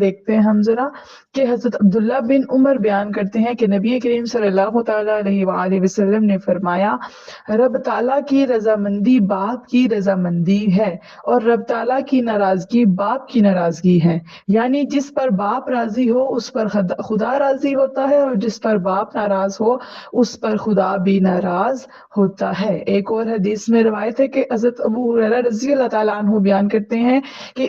دیکھتے ہیں ہم ذرا کہ حضرت عبداللہ بن عمر بیان کرتے ہیں کہ نبی کریم صلی اللہ تعالیٰ علیہ وآلہ وسلم نے فرمایا رب تعالیٰ کی رضامندی باپ کی رضامندی ہے اور رب تعالیٰ کی ناراضگی باپ کی ناراضگی ہے، یعنی جس پر باپ راضی ہو اس پر خدا راضی ہوتا ہے اور جس پر باپ ناراض ہو اس پر خدا بھی ناراض ہوتا ہے۔ ایک اور حدیث میں روایت ہے کہ حضرت ابو ہریرہ رضی اللہ تعالیٰ عنہ بیان کرتے ہیں کہ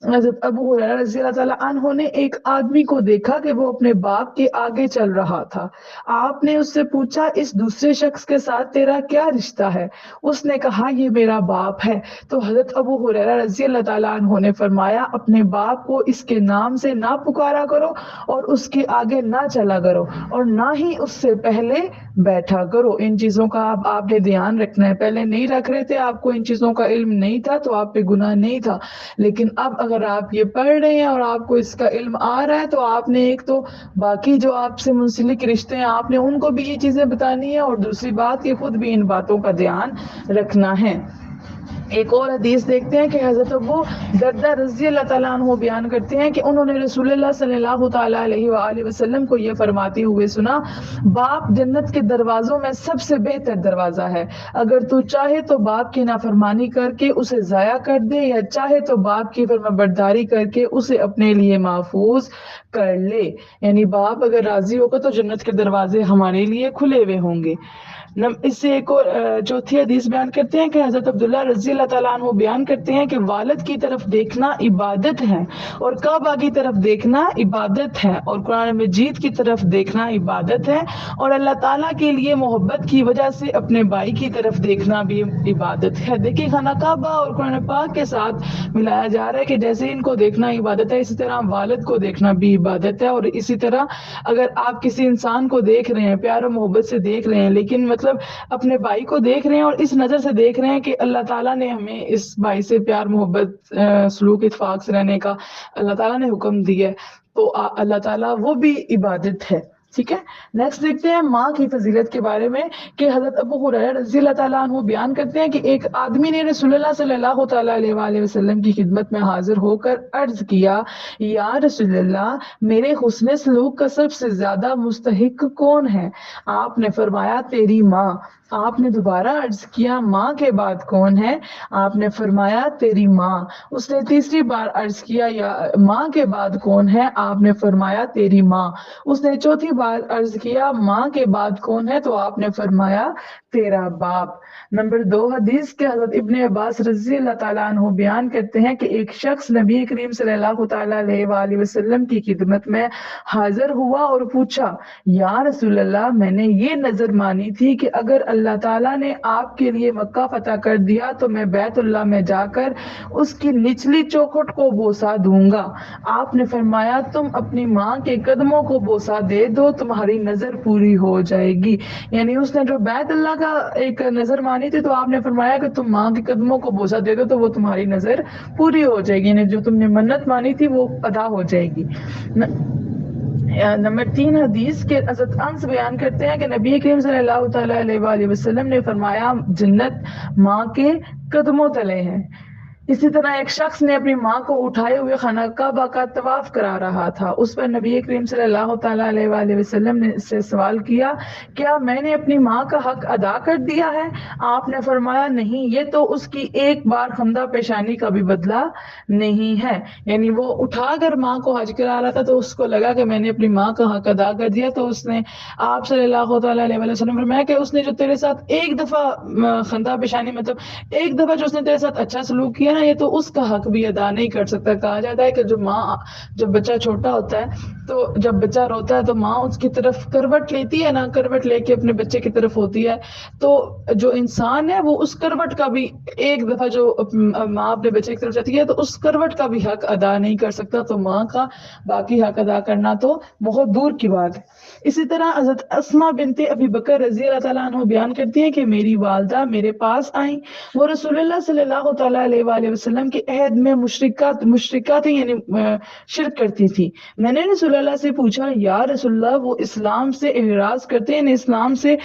حضرت ابو ہریرہ رضی اللہ تعالیٰ عنہ نے ایک آدمی کو دیکھا کہ وہ اپنے باپ کے آگے چل رہا تھا۔ آپ نے اس سے پوچھا اس دوسرے شخص کے ساتھ تیرا کیا رشتہ ہے؟ اس نے کہا یہ میرا باپ ہے۔ تو حضرت ابو ہریرہ رضی اللہ تعالیٰ عنہ نے فرمایا اپنے باپ کو اس کے نام سے نہ پکارا کرو اور اس کے آگے نہ چلا کرو اور نہ ہی اس سے پہلے بیٹھا کرو۔ ان چیزوں کا آپ نے دھیان رکھنا ہے۔ پہلے نہیں رکھ رہے تھے، آپ کو ان چیزوں کا علم نہیں تھا تو آپ پہ گناہ نہیں تھا، لیکن اب اگر آپ یہ پڑھ رہے ہیں اور آپ کو اس کا علم آ رہا ہے تو آپ نے ایک تو باقی جو آپ سے منسلک رشتے ہیں آپ نے ان کو بھی یہ چیزیں بتانی ہیں، اور دوسری بات کہ خود بھی ان باتوں کا دھیان رکھنا ہے۔ ایک اور حدیث دیکھتے ہیں کہ حضرت ابو دردہ رضی اللہ تعالیٰ عنہ بیان کرتے ہیں کہ انہوں نے رسول اللہ صلی اللہ تعالیٰ علیہ وآلہ وسلم کو یہ فرماتے ہوئے سنا باپ جنت کے دروازوں میں سب سے بہتر دروازہ ہے، اگر تو چاہے تو باپ کی نافرمانی کر کے اسے ضائع کر دے یا چاہے تو باپ کی فرمانبرداری کر کے اسے اپنے لیے محفوظ کر لے، یعنی باپ اگر راضی ہوگا تو جنت کے دروازے ہمارے لیے کھلے ہوئے ہوں گے۔ اس سے ایک اور چوتھی حدیث بیان کرتے ہیں کہ حضرت عبداللہ رضی اللہ تعالیٰ عنہ بیان کرتے ہیں کہ والد کی طرف دیکھنا عبادت ہے اور کعبہ کی طرف دیکھنا عبادت ہے اور قرآن مجید کی طرف دیکھنا عبادت ہے اور اللہ تعالیٰ کے لیے محبت کی وجہ سے اپنے بھائی کی طرف دیکھنا بھی عبادت ہے۔ دیکھیں خانہ کعبہ اور قرآن پاک کے ساتھ ملایا جا رہا ہے کہ جیسے ان کو دیکھنا عبادت ہے اسی طرح والد کو دیکھنا بھی عبادت ہے، اور اسی طرح اگر آپ کسی انسان کو دیکھ رہے ہیں پیار و محبت سے دیکھ رہے ہیں لیکن مطلب اپنے بھائی کو دیکھ رہے ہیں اور اس نظر سے دیکھ رہے ہیں کہ اللہ تعالیٰ نے ہمیں اس بھائی سے پیار محبت سلوک اتفاق سے رہنے کا اللہ تعالیٰ نے حکم دیا ہے تو اللہ تعالیٰ وہ بھی عبادت ہے۔ ٹھیک ہے، نیکسٹ دیکھتے ہیں ماں کی فضیلت کے بارے میں کہ حضرت ابو ہریرہ رضی اللہ تعالیٰ عنہ بیان کرتے ہیں کہ ایک آدمی نے رسول اللہ صلی اللہ تعالیٰ علیہ وآلہ وسلم کی خدمت میں حاضر ہو کر عرض کیا یا رسول اللہ میرے حسن سلوک کا سب سے زیادہ مستحق کون ہے؟ آپ نے فرمایا تیری ماں۔ آپ نے دوبارہ عرض کیا ماں کے بعد کون ہے؟ آپ نے فرمایا تیری ماں۔ اس نے تیسری بار عرض کیا یا ماں کے بعد کون ہے؟ آپ نے فرمایا تیری ماں۔ اس نے چوتھی بار عرض کیا ماں کے بعد کون ہے؟ تو آپ نے فرمایا تیرا باپ۔ نمبر 2 حدیث کے حضرت ابن عباس رضی اللہ تعالیٰ عنہ بیان کرتے ہیں کہ ایک شخص نبی کریم صلی اللہ تعالیٰ علیہ وآلہ وسلم کی خدمت میں حاضر ہوا اور پوچھا یا رسول اللہ میں نے یہ نظر مانی تھی کہ اگر اللہ تعالیٰ نے آپ کے لیے مکہ فتح کر دیا تو میں بیت اللہ میں جا کر اس کی نچلی چوکھٹ کو بوسہ دوں گا۔ آپ نے فرمایا تم اپنی ماں کے قدموں کو بوسہ دے دو تمہاری نظر پوری ہو جائے گی، یعنی اس نے جو بیت اللہ کا ایک نظر مانی تھی تو آپ نے فرمایا کہ تم ماں کے قدموں کو بوسہ دے دو تو وہ تمہاری نظر پوری ہو جائے گی، یعنی جو تم نے منت مانی تھی وہ ادا ہو جائے گی۔ نمبر 3 حدیث کے حضرت انس بیان کرتے ہیں کہ نبی کریم صلی اللہ تعالیٰ علیہ وآلہ وسلم نے فرمایا جنت ماں کے قدموں تلے ہے۔ اسی طرح ایک شخص نے اپنی ماں کو اٹھائے ہوئے خانہ کعبہ کا طواف کرا رہا تھا، اس پر نبی کریم صلی اللہ تعالیٰ علیہ وآلہ وسلم نے اس سے سوال کیا کیا میں نے اپنی ماں کا حق ادا کر دیا ہے؟ آپ نے فرمایا نہیں، یہ تو اس کی ایک بار خندہ پیشانی کا بھی بدلہ نہیں ہے، یعنی وہ اٹھا کر ماں کو حج کرا رہا تھا تو اس کو لگا کہ میں نے اپنی ماں کا حق ادا کر دیا، تو اس نے آپ صلی اللہ تعالیٰ علیہ وآلہ وسلم فرمایا کہ اس نے جو تیرے ساتھ ایک دفعہ خندہ پیشانی مطلب ایک دفعہ جو اس نے تیرے ساتھ اچھا سلوک کیا نا یہ تو اس کا حق بھی ادا نہیں کر سکتا۔ کہا جاتا ہے کہ جب بچہ چھوٹا ہوتا ہے تو جب بچہ روتا ہے تو ماں اس کی طرف کروٹ لیتی ہے نا، کروٹ لے کے اپنے بچے کی طرف ہوتی ہے، تو جو انسان ہے وہ اس کروٹ کا بھی ایک دفعہ جو ماں اپنے بچے کی طرف جاتی ہے تو اس کروٹ کا بھی حق ادا نہیں کر سکتا، تو ماں کا باقی حق ادا کرنا تو بہت دور کی بات ہے۔ اسی طرح حضرت اسماء بنت ابی بکر رضی اللہ تعالیٰ عنہ بیان کرتی ہیں کہ میری والدہ میرے پاس آئیں، وہ رسول اللہ صلی اللہ تعالیٰ علیہ وآلہ وسلم کے عہد میں مشرکات یعنی شرک کرتی تھی۔ میں نے رسول اللہ سے پوچھا یا رسول اللہ وہ اسلام سے اعراض کرتے ہیں، اسلام سے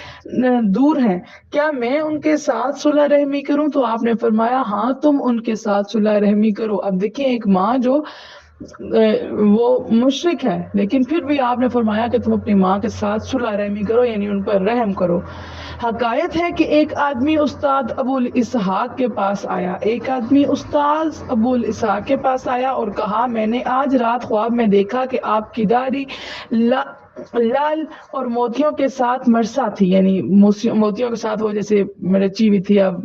دور ہیں، کیا میں ان کے ساتھ صلح رحمی کروں؟ تو آپ نے فرمایا ہاں تم ان کے ساتھ صلح رحمی کرو۔ اب دیکھیں ایک ماں جو وہ مشرک ہے، لیکن پھر بھی آپ نے فرمایا کہ تم اپنی ماں کے ساتھ صلح رحمی کرو، یعنی ان پر رحم کرو۔ حکایت ہے کہ ایک آدمی استاد ابو الاسحاق کے پاس آیا اور کہا میں نے آج رات خواب میں دیکھا کہ آپ کی داڑھی لال اور موتیوں کے ساتھ مرسا تھی، یعنی موتیوں کے ساتھ وہ جیسے رچی ہوئی تھی، اب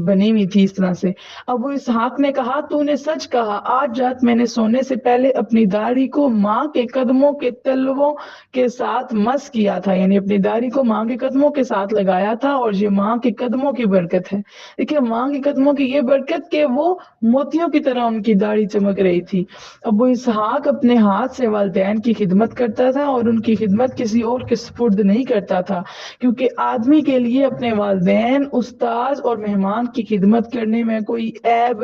بنی ہوئی تھی اس طرح سے۔ ابو اسحاق نے کہا تو نے سچ کہا، آج رات میں نے سونے سے پہلے اپنی داڑھی کو ماں کے قدموں کے تلووں کے ساتھ مس کیا تھا، یعنی اپنی داڑھی کو ماں کے قدموں کے ساتھ لگایا تھا، اور یہ ماں کے قدموں کی برکت ہے۔ دیکھیں ماں کے قدموں کی یہ برکت کہ وہ موتیوں کی طرح ان کی داڑھی چمک رہی تھی۔ ابو اسحاق اپنے ہاتھ سے والدین کی خدمت کرتا تھا اور ان کی خدمت کسی اور کے سپرد نہیں کرتا تھا، کیونکہ آدمی کے لیے اپنے والدین، استاذ اور مہمان کی خدمت کرنے میں کوئی عیب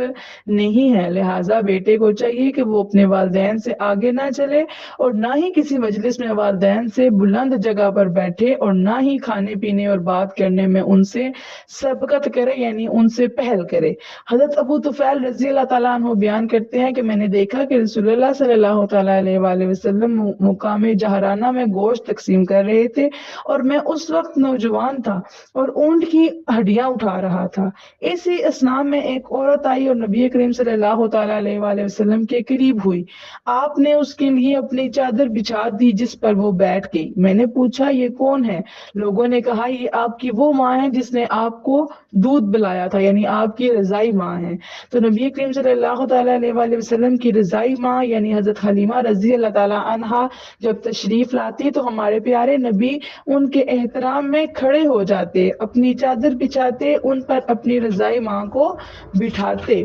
نہیں ہے۔ لہٰذا بیٹے کو چاہیے کہ وہ اپنے والدین سے آگے نہ چلے اور نہ ہی کسی مجلس میں والدین سے بلند جگہ پر بیٹھے، اور نہ ہی کھانے پینے اور بات کرنے میں ان سے سبقت کرے، یعنی ان سے پہل کرے۔ حضرت ابو طفیل رضی اللہ تعالیٰ عنہ بیان کرتے ہیں کہ میں نے دیکھا کہ رسول اللہ صلی اللہ تعالیٰ علیہ وآلہ وسلم مقام جہرانہ میں گوشت تقسیم کر رہے تھے، اور میں اس وقت نوجوان تھا اور اونٹ کی ہڈیاں اٹھا رہا تھا۔ اسی اسنا میں ایک عورت آئی اور نبی کریم صلی اللہ تعالیٰ علیہ وآلہ وسلم کے قریب ہوئی۔ آپ نے اس کے لیے اپنی چادر بچھا دی جس پر وہ بیٹھ گئی۔ میں نے پوچھا یہ کون ہے؟ لوگوں نے کہا یہ آپ کی وہ ماں ہے جس نے آپ کو دودھ پلایا تھا، یعنی آپ کی رضائی ماں ہے۔ تو نبی کریم صلی اللہ تعالیٰ علیہ وآلہ وسلم کی رضائی ماں یعنی حضرت حلیمہ رضی اللہ تعالیٰ عنہا جب تشریف لاتی تو ہمارے پیارے نبی ان کے احترام میں کھڑے ہو جاتے، اپنی چادر بچھاتے، ان پر اپنی رضائی ماں کو بٹھاتے۔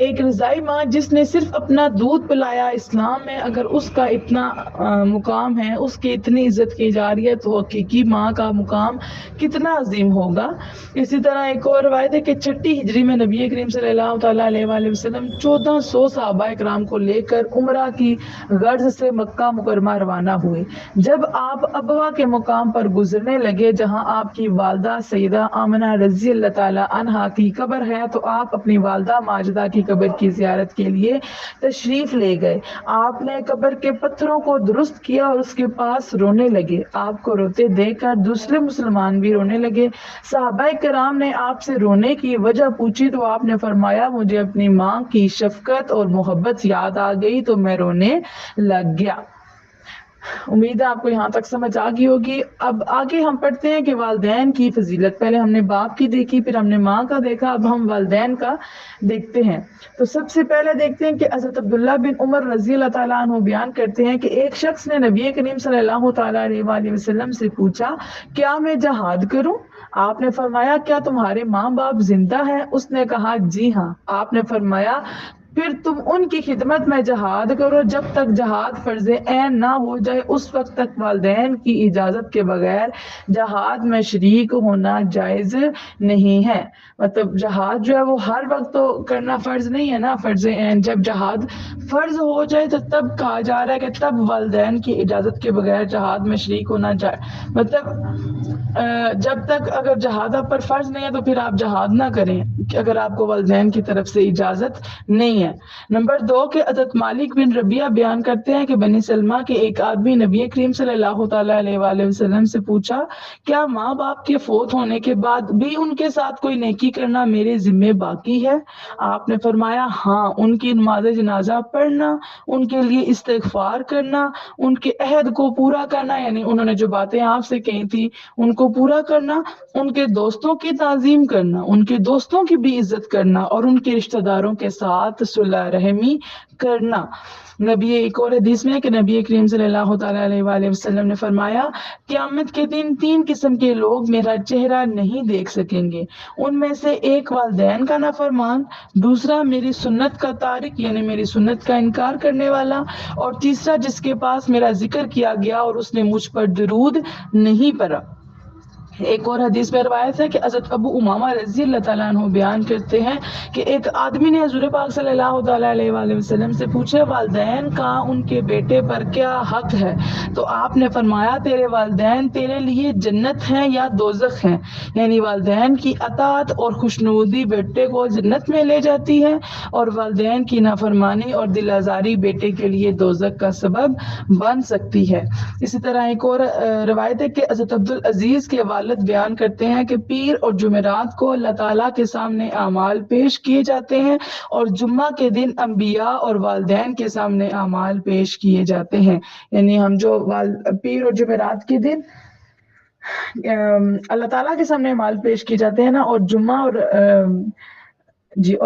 ایک رضائی ماں جس نے صرف اپنا دودھ پلایا، اسلام میں اگر اس کا اتنا مقام ہے، اس کی اتنی عزت کی جا رہی ہے، تو حقیقی ماں کا مقام کتنا عظیم ہوگا۔ اسی طرح ایک اور روایت ہے کہ 6 ہجری میں نبی کریم صلی اللہ تعالیٰ علیہ وآلہ وسلم 1400 صحابہ کرام کو لے کر عمرہ کی غرض سے مکہ مکرمہ روانہ ہوئے۔ جب آپ ابوا کے مقام پر گزرنے لگے جہاں آپ کی والدہ سیدہ آمنہ رضی اللہ تعالیٰ عنہا کی قبر ہے، تو آپ اپنی والدہ ماجدہ کی قبر کی زیارت کے لیے تشریف لے گئے۔ آپ نے قبر کے پتھروں کو درست کیا اور اس کے پاس رونے لگے۔ آپ کو روتے دیکھ کر دوسرے مسلمان بھی رونے لگے۔ صحابہ کرام نے آپ سے رونے کی وجہ پوچھی تو آپ نے فرمایا مجھے اپنی ماں کی شفقت اور محبت یاد آ گئی تو میں رونے لگ گیا۔ امید ہے آپ کو یہاں تک سمجھ آ گئی ہوگی۔ اب آگے ہم پڑھتے ہیں کہ والدین کی فضیلت۔ پہلے ہم نے باپ کی دیکھی، پھر ہم نے ماں کا دیکھا، اب ہم والدین کا دیکھتے ہیں۔ تو سب سے پہلے دیکھتے ہیں کہ حضرت عبداللہ بن عمر رضی اللہ تعالیٰ عنہ بیان کرتے ہیں کہ ایک شخص نے نبی کریم صلی اللہ تعالیٰ علیہ وآلہ وسلم سے پوچھا کیا میں جہاد کروں؟ آپ نے فرمایا کیا تمہارے ماں باپ زندہ ہیں؟ اس نے کہا جی ہاں۔ آپ نے فرمایا پھر تم ان کی خدمت میں جہاد کرو، جب تک جہاد فرض عین نہ ہو جائے اس وقت تک والدین کی اجازت کے بغیر جہاد میں شریک ہونا جائز نہیں ہے۔ مطلب جہاد جو ہے وہ ہر وقت تو کرنا فرض نہیں ہے نا، فرض عین جب جہاد فرض ہو جائے تو تب کہا جا رہا ہے کہ تب والدین کی اجازت کے بغیر جہاد میں شریک ہونا جائے، مطلب جب تک اگر جہاد آپ پر فرض نہیں ہے تو پھر آپ جہاد نہ کریں اگر آپ کو والدین کی طرف سے اجازت نہیں ہے۔ نمبر 2 کہ حضرت مالک بن ربیعہ بیان کرتے ہیں کہ بنی سلمہ کے ایک آدمی نبی کریم صلی اللہ تعالیٰ علیہ وآلہ وسلم سے پوچھا کیا ماں باپ کے فوت ہونے کے بعد بھی ان کے ساتھ کوئی نیکی کرنا میرے ذمہ باقی ہے؟ آپ نے فرمایا ہاں، ان کی نماز جنازہ پڑھنا، ان کے لیے استغفار کرنا، ان کے عہد کو پورا کرنا، یعنی انہوں نے جو باتیں آپ سے کہی تھی ان کو پورا کرنا، ان کے دوستوں کی تعظیم کرنا، ان کے دوستوں کی بھی عزت کرنا، اور ان کے رشتہ داروں کے ساتھ صلح رحمی کرنا۔ نبی ایک اور حدیث میں کہ نبی کریم صلی اللہ تعالیٰ علیہ وآلہ وسلم نے فرمایا قیامت کے دن 3 قسم کے لوگ میرا چہرہ نہیں دیکھ سکیں گے، ان میں سے ایک والدین کا نافرمان، دوسرا میری سنت کا تارک یعنی میری سنت کا انکار کرنے والا، اور تیسرا جس کے پاس میرا ذکر کیا گیا اور اس نے مجھ پر درود نہیں پڑھا۔ ایک اور حدیث میں روایت ہے کہ حضرت ابو امامہ رضی اللہ تعالیٰ عنہ بیان کرتے ہیں کہ ایک آدمی نے حضور پاک صلی اللہ تعالیٰ علیہ وآلہ وسلم سے پوچھا والدین کا ان کے بیٹے پر کیا حق ہے؟ تو آپ نے فرمایا تیرے والدین تیرے لیے جنت ہیں یا دوزخ ہیں، یعنی والدین کی اطاعت اور خوشنودی بیٹے کو جنت میں لے جاتی ہے، اور والدین کی نافرمانی اور دل آزاری بیٹے کے لیے دوزخ کا سبب بن سکتی ہے۔ اسی طرح ایک اور روایت ہے کہ حضرت عبدالعزیز کے والد بیان کرتے ہیں کہ پیر اور جمعرات کو اللہ تعالیٰ کے سامنے اعمال پیش کیے جاتے ہیں، اور جمعہ کے دن انبیاء اور والدین کے سامنے اعمال پیش کیے جاتے ہیں، یعنی ہم جو پیر اور جمعرات کے دن اللہ تعالیٰ کے سامنے اعمال پیش کیے جاتے ہیں نا، اور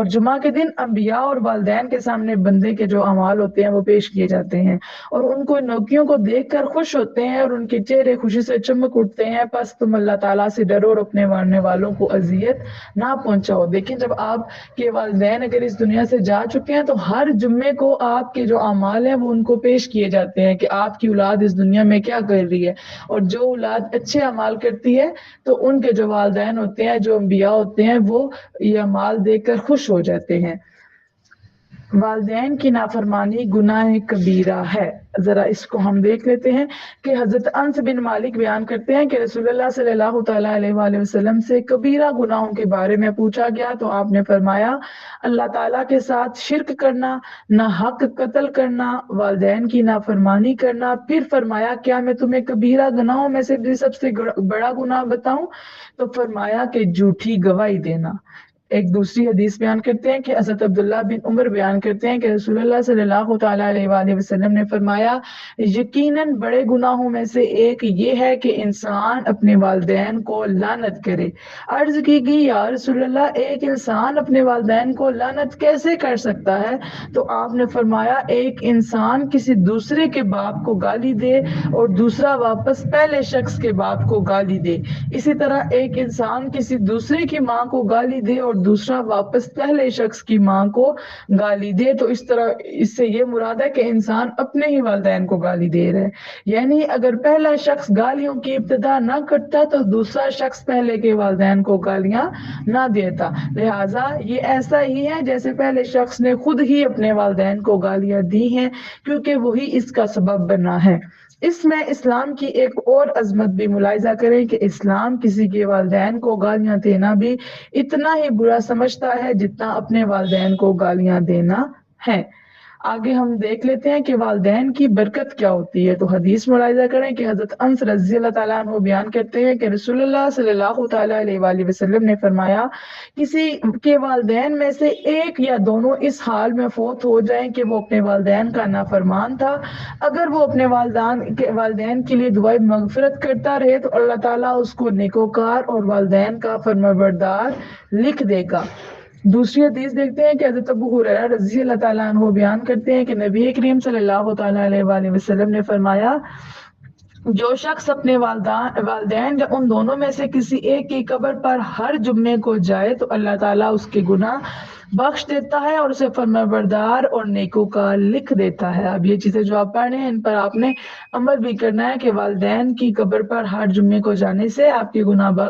جمعہ کے دن انبیاء اور والدین کے سامنے بندے کے جو اعمال ہوتے ہیں وہ پیش کیے جاتے ہیں، اور ان کو نیکیوں کو دیکھ کر خوش ہوتے ہیں اور ان کے چہرے خوشی سے چمک اٹھتے ہیں، پس تم اللہ تعالیٰ سے ڈرو اور اپنے ماننے والوں کو اذیت نہ پہنچاؤ۔ دیکھیں جب آپ کے والدین اگر اس دنیا سے جا چکے ہیں تو ہر جمعے کو آپ کے جو اعمال ہیں وہ ان کو پیش کیے جاتے ہیں کہ آپ کی اولاد اس دنیا میں کیا کر رہی ہے، اور جو اولاد اچھے اعمال کرتی ہے تو ان کے جو والدین ہوتے ہیں، جو انبیاء ہوتے ہیں، وہ یہ اعمال دیکھ کر خوش ہو جاتے ہیں۔ والدین کی نافرمانی گناہ کبیرہ ہے۔ ذرا اس کو ہم دیکھ لیتے ہیں کہ حضرت انس بن مالک بیان کرتے ہیں کہ رسول اللہ صلی اللہ تعالیٰ علیہ وآلہ وسلم سے کبیرہ گناہوں کے بارے میں پوچھا گیا تو آپ نے فرمایا اللہ تعالیٰ کے ساتھ شرک کرنا، ناحق قتل کرنا، والدین کی نافرمانی کرنا۔ پھر فرمایا کیا میں تمہیں کبیرہ گناہوں میں سے سب سے بڑا گناہ بتاؤں؟ تو فرمایا کہ جھوٹی گواہی دینا۔ ایک دوسری حدیث بیان کرتے ہیں کہ حضرت عبداللہ بن عمر بیان کرتے ہیں کہ رسول اللہ صلی اللہ تعالیٰ علیہ وآلہ وسلم نے فرمایا یقیناً بڑے گناہوں میں سے ایک یہ ہے کہ انسان اپنے والدین کو لعنت کرے۔ عرض کی گئی یا رسول اللہ ایک انسان اپنے والدین کو لعنت کیسے کر سکتا ہے؟ تو آپ نے فرمایا ایک انسان کسی دوسرے کے باپ کو گالی دے اور دوسرا واپس پہلے شخص کے باپ کو گالی دے، اسی طرح ایک انسان کسی دوسرے کی ماں کو گالی دے اور دوسرا واپس پہلے شخص کی ماں کو گالی دے، تو اس طرح اس سے یہ مراد ہے کہ انسان اپنے ہی والدین کو گالی دے رہا ہے، یعنی اگر پہلا شخص گالیوں کی ابتدا نہ کرتا تو دوسرا شخص پہلے کے والدین کو گالیاں نہ دیتا، لہٰذا یہ ایسا ہی ہے جیسے پہلے شخص نے خود ہی اپنے والدین کو گالیاں دی ہیں، کیونکہ وہی اس کا سبب بنا ہے۔ اس میں اسلام کی ایک اور عظمت بھی ملاحظہ کریں کہ اسلام کسی کے والدین کو گالیاں دینا بھی اتنا ہی برا سمجھتا ہے جتنا اپنے والدین کو گالیاں دینا ہے۔ آگے ہم دیکھ لیتے ہیں کہ والدین کی برکت کیا ہوتی ہے، تو حدیث ملاحظہ کریں کہ حضرت انس رضی اللہ تعالیٰ عنہ بیان کرتے ہیں کہ رسول اللہ صلی اللہ تعالیٰ علیہ وآلہ وسلم نے فرمایا کسی کے والدین میں سے ایک یا دونوں اس حال میں فوت ہو جائیں کہ وہ اپنے والدین کا نافرمان تھا، اگر وہ اپنے والدین کے لیے دعائیں مغفرت کرتا رہے تو اللہ تعالیٰ اس کو نیکوکار اور والدین کا فرمانبردار لکھ دے گا۔ دوسری حدیث دیکھتے ہیں کہ حضرت ابو ہریرہ رضی اللہ تعالیٰ عنہ بیان کرتے ہیں کہ نبی کریم صلی اللہ تعالیٰ علیہ وآلہ وسلم نے فرمایا جو شخص اپنے والدین یا ان دونوں میں سے کسی ایک کی قبر پر ہر جمعے کو جائے تو اللہ تعالیٰ اس کے گناہ بخش دیتا ہے اور اسے فرمانبردار اور نیکوکار لکھ دیتا ہے۔ اب یہ چیزیں جو آپ پڑھ رہے ہیں ان پر آپ نے عمل بھی کرنا ہے کہ والدین کی قبر پر ہر جمعے کو جانے سے آپ کے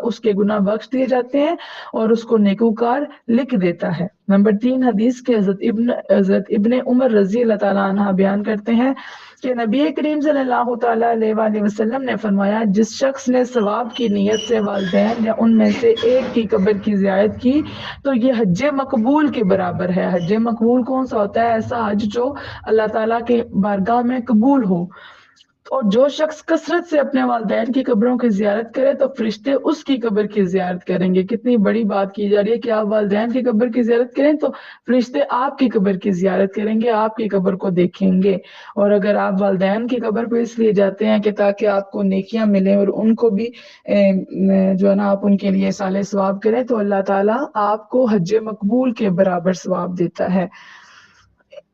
اس کے گناہ بخش دیے جاتے ہیں اور اس کو نیکوکار لکھ دیتا ہے۔ نمبر 3 حدیث کے حضرت ابن عمر رضی اللہ تعالیٰ عنہ بیان کرتے ہیں کہ نبی کریم صلی اللہ تعالیٰ علیہ وآلہ وسلم نے فرمایا جس شخص نے ثواب کی نیت سے والدین یا ان میں سے ایک کی قبر کی زیارت کی تو یہ حج مقبول کے برابر ہے۔ حج مقبول کون سا ہوتا ہے؟ ایسا حج جو اللہ تعالیٰ کے بارگاہ میں قبول ہو۔ اور جو شخص کثرت سے اپنے والدین کی قبروں کی زیارت کرے تو فرشتے اس کی قبر کی زیارت کریں گے۔ کتنی بڑی بات کی جا رہی ہے کہ آپ والدین کی قبر کی زیارت کریں تو فرشتے آپ کی قبر کی زیارت کریں گے، آپ کی قبر کو دیکھیں گے۔ اور اگر آپ والدین کی قبر پہ اس لیے جاتے ہیں کہ تاکہ آپ کو نیکیاں ملیں اور ان کو بھی جو ہے نا آپ ان کے لیے صالح ثواب کریں تو اللہ تعالیٰ آپ کو حج مقبول کے برابر ثواب دیتا ہے۔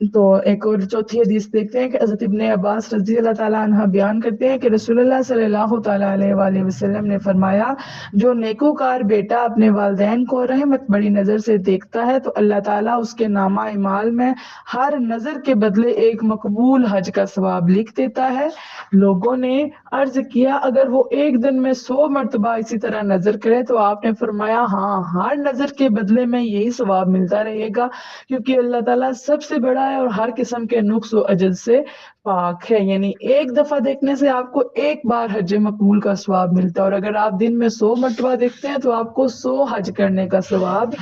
تو ایک اور چوتھی حدیث دیکھتے ہیں کہ حضرت ابن عباس رضی اللہ تعالیٰ عنہ بیان کرتے ہیں کہ رسول اللہ صلی اللہ تعالیٰ علیہ وآلہ وسلم نے فرمایا، جو نیکوکار بیٹا اپنے والدین کو رحمت بڑی نظر سے دیکھتا ہے تو اللہ تعالیٰ اس کے نامہ اعمال میں ہر نظر کے بدلے ایک مقبول حج کا ثواب لکھ دیتا ہے۔ لوگوں نے عرض کیا اگر وہ ایک دن میں 100 مرتبہ اسی طرح نظر کرے تو آپ نے فرمایا ہاں، ہر نظر کے بدلے میں یہی ثواب ملتا رہے گا، کیونکہ اللہ تعالیٰ سب سے بڑا ہے اور ہر قسم کے نقص و عجز سے پاک ہے۔ یعنی ایک دفعہ دیکھنے سے آپ کو ایک بار حج مقبول کا ثواب ملتا ہے، اور اگر آپ دن میں 100 مرتبہ دیکھتے ہیں تو آپ کو 100 حج کرنے کا ثواب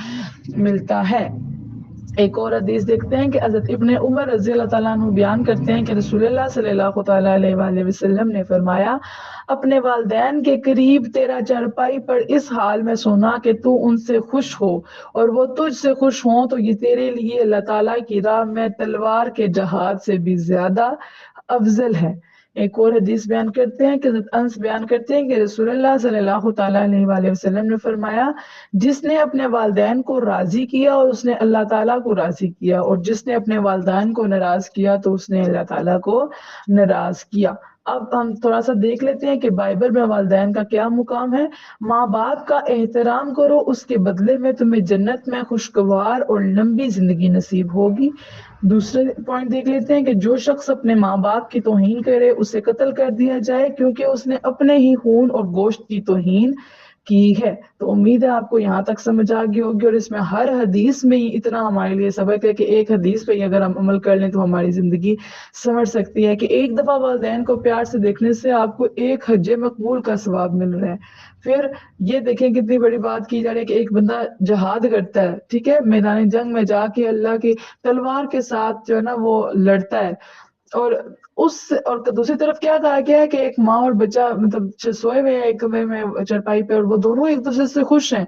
ملتا ہے۔ ایک اور حدیث دیکھتے ہیں کہ حضرت ابن عمر رضی اللہ تعالیٰ عنہ بیان کرتے ہیں کہ رسول اللہ صلی اللہ تعالیٰ علیہ وآلہ وسلم نے فرمایا، اپنے والدین کے قریب تیرا چارپائی پر اس حال میں سونا کہ تو ان سے خوش ہو اور وہ تجھ سے خوش ہوں، تو یہ تیرے لیے اللہ تعالیٰ کی راہ میں تلوار کے جہاد سے بھی زیادہ افضل ہے۔ ایک اور حدیث بیان کرتے ہیں کہ حضرت انس بیان کرتے ہیں کہ رسول اللہ صلی اللہ تعالیٰ علیہ وآلہ وسلم نے فرمایا، جس نے اپنے والدین کو راضی کیا اور اس نے اللہ تعالیٰ کو راضی کیا، اور جس نے اپنے والدین کو ناراض کیا تو اس نے اللہ تعالیٰ کو ناراض کیا۔ اب ہم تھوڑا سا دیکھ لیتے ہیں کہ بائبل میں والدین کا کیا مقام ہے۔ ماں باپ کا احترام کرو، اس کے بدلے میں تمہیں جنت میں خوشگوار اور لمبی زندگی نصیب ہوگی۔ دوسرے پوائنٹ دیکھ لیتے ہیں کہ جو شخص اپنے ماں باپ کی توہین کرے اسے قتل کر دیا جائے، کیونکہ اس نے اپنے ہی خون اور گوشت کی توہین کی ہے۔ تو امید ہے آپ کو یہاں تک سمجھ آ گئی ہوگی، اور اس میں ہر حدیث میں ہی اتنا ہمارے لیے سبق ہے کہ ایک حدیث پہ ہی اگر ہم عمل کر لیں تو ہماری زندگی سمجھ سکتی ہے کہ ایک دفعہ والدین کو پیار سے دیکھنے سے آپ کو ایک حج مقبول کا ثواب مل رہا ہے۔ پھر یہ دیکھیں کتنی بڑی بات کی جا رہی ہے کہ ایک بندہ جہاد کرتا ہے، ٹھیک ہے، میدان جنگ میں جا کے اللہ کی تلوار کے ساتھ جو ہے نا وہ لڑتا ہے، اور دوسری طرف کیا کہا گیا ہے کہ ایک ماں اور بچہ مطلب سوئے ہوئے ہیں ایک کمرے میں چرپائی پہ، اور وہ دونوں ایک دوسرے سے خوش ہیں،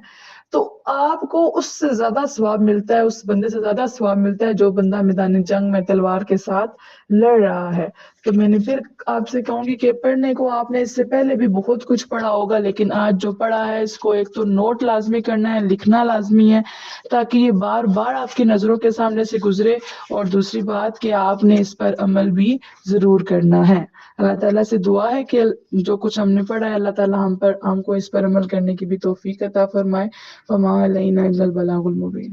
تو آپ کو اس سے زیادہ ثواب ملتا ہے، اس بندے سے زیادہ ثواب ملتا ہے جو بندہ میدان جنگ میں تلوار کے ساتھ لڑ رہا ہے۔ تو میں نے پھر آپ سے کہوں گی کہ پڑھنے کو آپ نے اس سے پہلے بھی بہت کچھ پڑھا ہوگا، لیکن آج جو پڑھا ہے اس کو ایک تو نوٹ لازمی کرنا ہے، لکھنا لازمی ہے، تاکہ یہ بار بار آپ کی نظروں کے سامنے سے گزرے، اور دوسری بات کہ آپ نے اس پر عمل بھی ضرور کرنا ہے۔ اللہ تعالیٰ سے دعا ہے کہ جو کچھ ہم نے پڑھا ہے اللہ تعالیٰ ہم کو اس پر عمل کرنے کی بھی توفیق عطا فرمائے۔ وما علینا الا البلاغ المبین۔